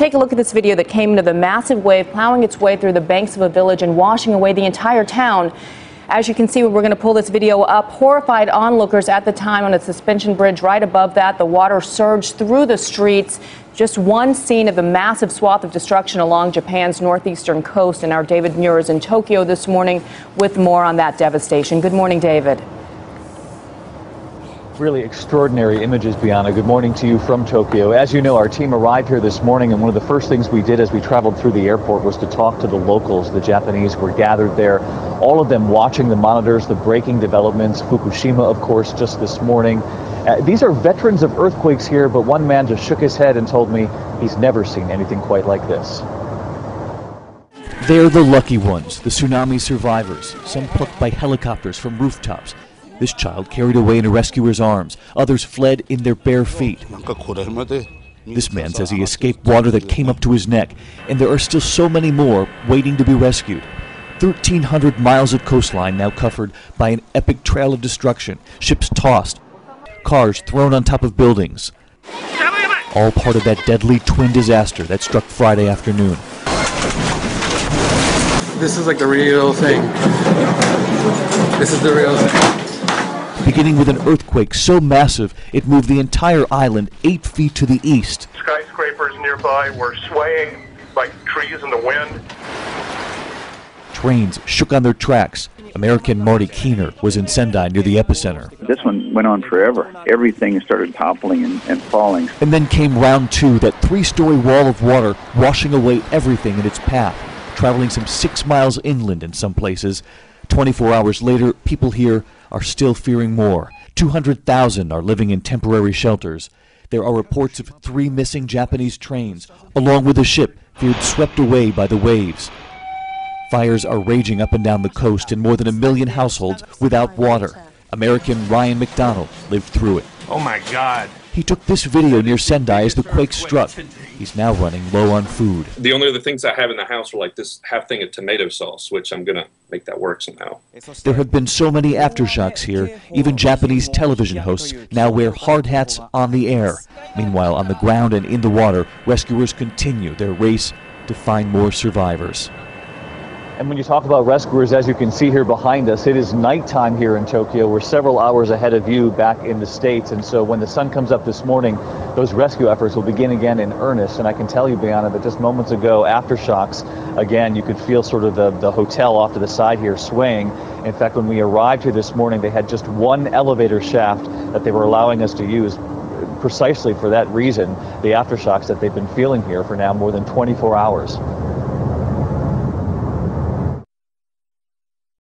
take a look at this video that came into the massive wave plowing its way through the banks of a village and washing away the entire town. As you can see, we're going to pull this video up. Horrified onlookers at the time on a suspension bridge right above that. The water surged through the streets. Just one scene of the massive swath of destruction along Japan's northeastern coast. And our David Muir is in Tokyo this morning with more on that devastation. Good morning, David. Really extraordinary images, Bianna. Good morning to you from Tokyo. As you know, our team arrived here this morning, and one of the first things we did as we traveled through the airport was to talk to the locals. The Japanese were gathered there, all of them watching the monitors, the breaking developments. Fukushima, of course, just this morning. These are veterans of earthquakes here, but one man just shook his head and told me he's never seen anything quite like this. They're the lucky ones, the tsunami survivors, some plucked by helicopters from rooftops. This child carried away in a rescuer's arms. Others fled in their bare feet. This man says he escaped water that came up to his neck, and there are still so many more waiting to be rescued. 1,300 miles of coastline now covered by an epic trail of destruction. Ships tossed, cars thrown on top of buildings. All part of that deadly twin disaster that struck Friday afternoon. This is like the real thing. This is the real thing. Beginning with an earthquake so massive it moved the entire island 8 feet to the east. Skyscrapers nearby were swaying like trees in the wind. Trains shook on their tracks. American Marty Keener was in Sendai near the epicenter. This one went on forever. Everything started toppling and falling. And then came round two, that 3-story wall of water washing away everything in its path, traveling some 6 miles inland in some places. 24 hours later, people here are still fearing more. 200,000 are living in temporary shelters. There are reports of 3 missing Japanese trains, along with a ship feared swept away by the waves. Fires are raging up and down the coast in more than 1 million households without water. American Ryan McDonald lived through it. Oh my God. He took this video near Sendai as the quake struck. He's now running low on food. The only other things I have in the house are like this half thing of tomato sauce, which I'm going to make that work somehow. There have been so many aftershocks here, even Japanese television hosts now wear hard hats on the air. Meanwhile, on the ground and in the water, rescuers continue their race to find more survivors. And when you talk about rescuers, as you can see here behind us, it is nighttime here in Tokyo. We're several hours ahead of you back in the States. And so when the sun comes up this morning, those rescue efforts will begin again in earnest. And I can tell you, Bianna, that just moments ago, aftershocks, again, you could feel sort of the hotel off to the side here swaying. In fact, when we arrived here this morning, they had just one elevator shaft that they were allowing us to use precisely for that reason, the aftershocks that they've been feeling here for now more than 24 hours.